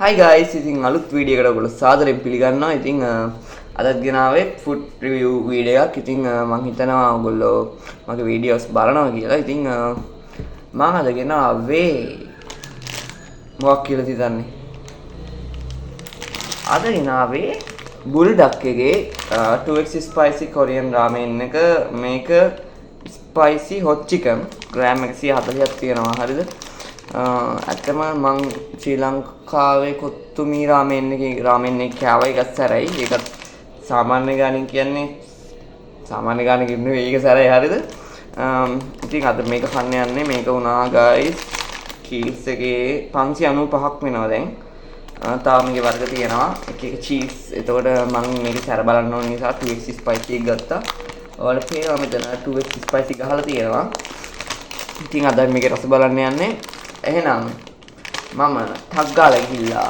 Hi guys, ඉතින් අලුත් video එකකට ඔයගොල්ලෝ සාදරයෙන් පිළිගන්නවා. ඉතින් අදත් ගෙනාවේ ෆුඩ් රිවිව් වීඩියෝ එකක්. ඉතින් මම හිතනවා ඔයගොල්ලෝ මගේ වීඩියෝස් බලනවා කියලා. ඉතින් මම අද ගෙනාවේ මොකක් කියලාද හිතන්නේ? අද ගෙනාවේ බුල්ඩක් එකේ 2x spicy Korean ramen එක. මේක spicy hot chicken ග්‍රෑම් 140ක් තියෙනවා. හරිද? ඇත්තම මං ශ්‍රී ලංකාවේ කොත්තුමී රාමෙන් එක කෑවා. එකක් සැරයි. ඒකත් සාමාන්‍ය ගානින් කියන්නේ සාමාන්‍ය ගානින් නෙවෙයි, ඒක සැරයි. හරිද? ඉතින් අද මේක කන්න යන්නේ. මේක වුණා guys චීස් එකේ 595ක් වෙනවා දැන්. තාම මේකේ වර්ග තියෙනවා. එක එක චීස්. එතකොට මම මේක සැර බලන්න ඕන නිසා 2x spicy එක ගත්තා. ඔයාලට පේනවා මෙතන 2x spicy ගහලා තියෙනවා. ඉතින් අද මේකේ රස බලන්න යන්නේ. එහෙනම් මම ටක් ගාලා ගිහිල්ලා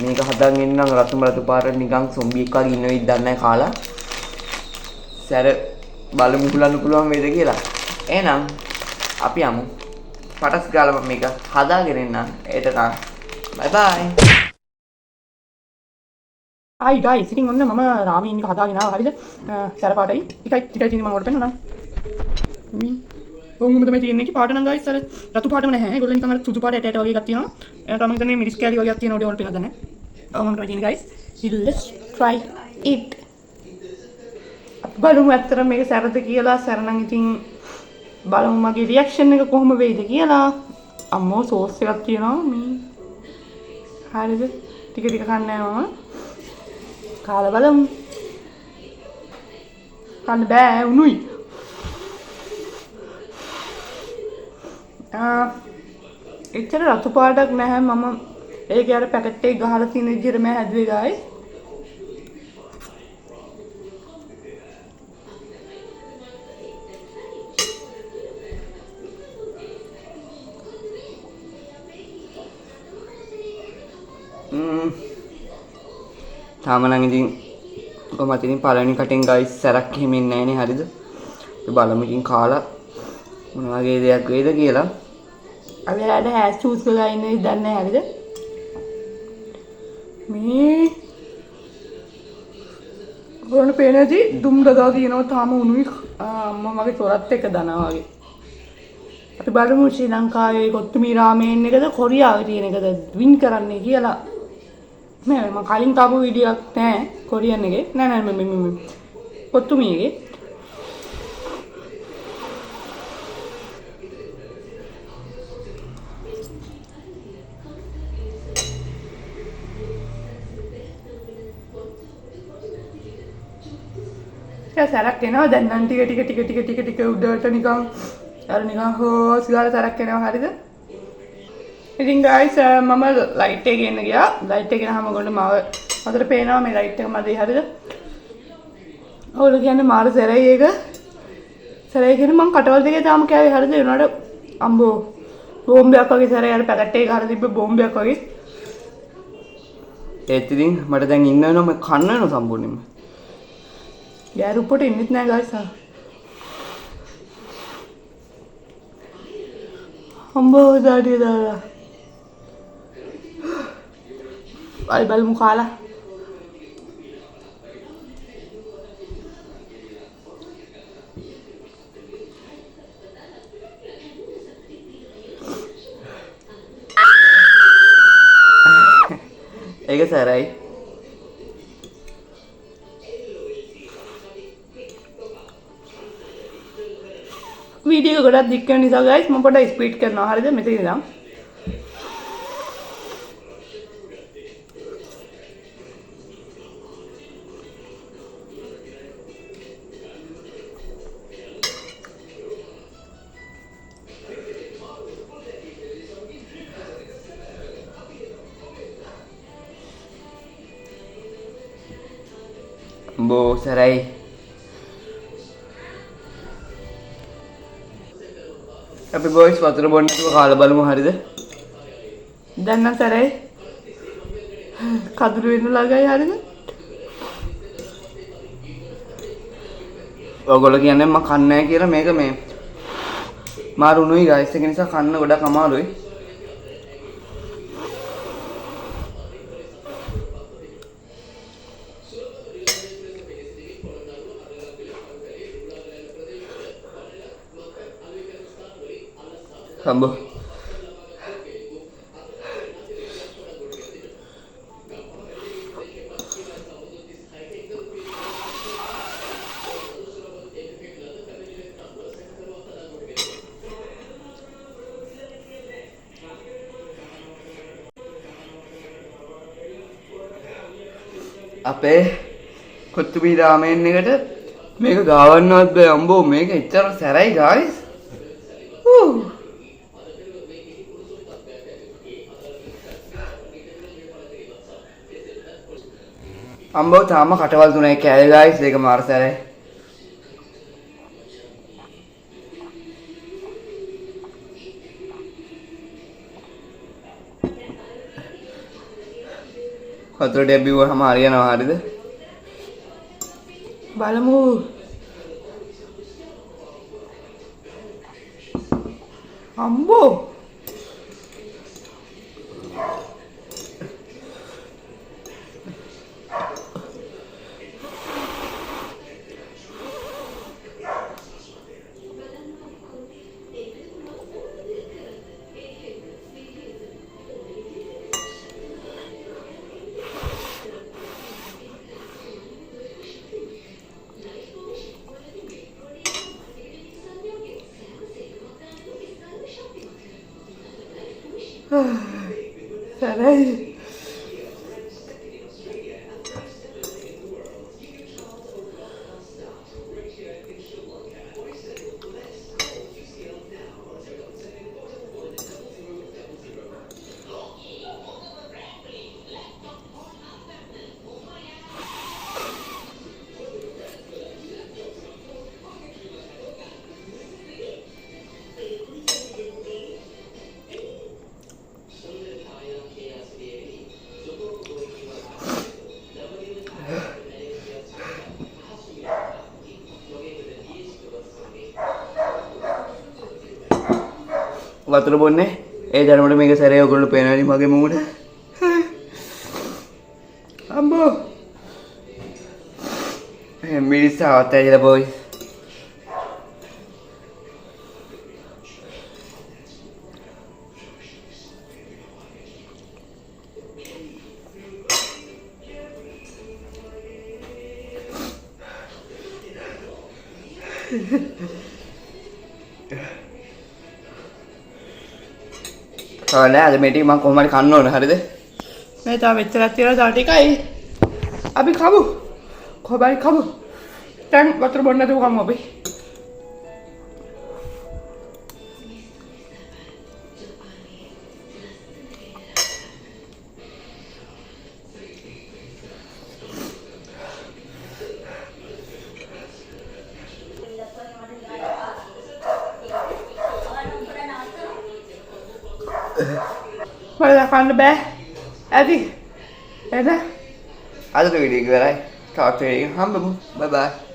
මේක හදන් ඉන්නම් රතු පාට නිකන් සොම්බි එකක් වගේ ඉන්න වෙයිද දන්නේ නැහැ කාලා. සැර බලමු හුලන්න පුළුවන් වේද කියලා. එහෙනම් අපි යමු. පටස් ගාලා මම මේක හදාගෙන එන්නම්. එතකන් බයි බයි. Hi guys, ඉතින් ඔන්න මම රාමෙන් එක හදාගෙන ආවා. හරිද? සැර පාටයි. ටිකයි තියෙන්නේ මම ඔයාලට පෙන්නනවා. ඔවුන් තමයි තියෙන්නේ කි පාට නම් guys අර රතු පාටම නැහැ. ඒගොල්ලෝ නිකන් අර සුදු පාට ඇට වගේ එකක් තියෙනවා. එයාට මම හිතන්නේ මිරිස් කෑලි වගේක් තියෙනවා. ඔයාලට පෙන්නන්න නැහැ. ඔව් මම තමයි guys. Let's try it. බලමු ඇත්තටම මේක සැරද කියලා. සැර නම් ඉතින් බලමු මගේ රියැක්ෂන් එක කොහොම වෙයිද කියලා. අම්මෝ සෝස් එකක් තියෙනවා මේ. හරිද? ටික ටික කන්න යනවා. කාලා බලමු. කන්න බෑ උණුයි. එච්චර රතු පාටක් නැහැ. මම ඒකේ අර පැකට් එක ගහලා තියෙන විදිහට මම හැදුවේ guys. තාම නම් ඉතින් කොහොමද ඉතින් පළවෙනි කටෙන් guys සැරක් එහෙම එන්නේ නැහැ නේ. හරිද? අපි බලමු ඉතින් කාලා මොන වගේ දෙයක් වේද කියලා. අපි ආඩ හැස් චූස් කරලා ඉන්නේ දන්නේ නැහැ. හරිද? මේ ගොන්න පේනදී දුම් දගා තියෙනවා. තාම උණුයි. අම්මා මගේ තොරත් එක දනවා වගේ. අපි බලමු ශ්‍රී ලංකාවේ කොත්තුමී රාමෙන් එකද කොරියාවේ තියෙන එකද වින් කරන්නේ කියලා. මම කලින් තාපු වීඩියෝ එකක් නැහැ කොරියන් එකේ. නෑ මම කොත්තුමී එකේ. සැරක් එනවා දැන් නම් ටික උඩට නිකන් අර නිකන් හොස් ගාලා සැරක් එනවා. හරිද? ඉතින් guys මම ලයිට් එක ගෙන්න ගියා. ලයිට් එක ගෙනහම ගොන්න මාව මතට පේනවා මේ ලයිට් එක මැදේ. හරිද? ඔයගොල්ලෝ කියන්නේ මාර සැරයි ඒක. සැරයි කියන්නේ මං කටවල් දෙකේ තාම කෑවේ. හරිද? ඒ උනාට අම්බෝ බෝම්බයක් වගේ සැරයි. අර පැකට් එක ගහලා තිබ්බ බෝම්බයක් වගේ. ඒත් ඉතින් මට දැන් ඉන්න වෙනවා මම කන්න වෙනවා සම්පූර්ණයෙන්ම. यार ऊपर इन्नीत ना गाइस हम बहुत ज़्यादा दादा बाल बाल मुकाला ඒක සරයි. वीडियो को गड़ा दिख नहीं था गाइस. मैं पता स्पीड करना. हर जगह मेरे इधर බෝ සරයි. අපි බොයිස් වතුර බොන්න කාලා බලමු. හරිද? දැන් නම් සරයි කදුරු වෙන ළඟයි. හරිද? ඔයගොල්ලෝ කියන්නේ මම කන්නේ නැහැ කියලා. මේක මේ මාරුණුයි guys. ඒක නිසා කන්න ගොඩක් අමාරුයි. හම්බෝ. අපේ කොත්තුමී රාමෙන් එකට මේක ගාවන්නවත් බෑ අම්බෝ මේක එච්චර සැරයි ගායිස් අම්බෝ තාම කටවල් තුනයි කෑවේ ගායිස් ඒක මාර සැරයි වතුර ටැප් බිව්වහම හරියනවා හරිද බලමු අම්බෝ සැරයි වතුර බොන්නේ ඒ ධර්මයට මේක සැරේ ඔයගොල්ලෝ පේනවනේ මගේ මූණ අම්බෝ මිරිසාවත් ඇවිල්ලා බොයි නෑ අද මේ ටික මම කොහොම හරි කන්න ඕන හරිද මේ තාම මෙච්චරක් තියලා තා ටිකයි අපි කමු කොහොමයි කමු දැන් වතුර බොන්න නැතුව කමු අපි මට කන්න බෑ ඇති එද අද වීඩියෝ එක ඉවරයි තාත් වීඩියෝ එක හම්බෙමු බයි බයි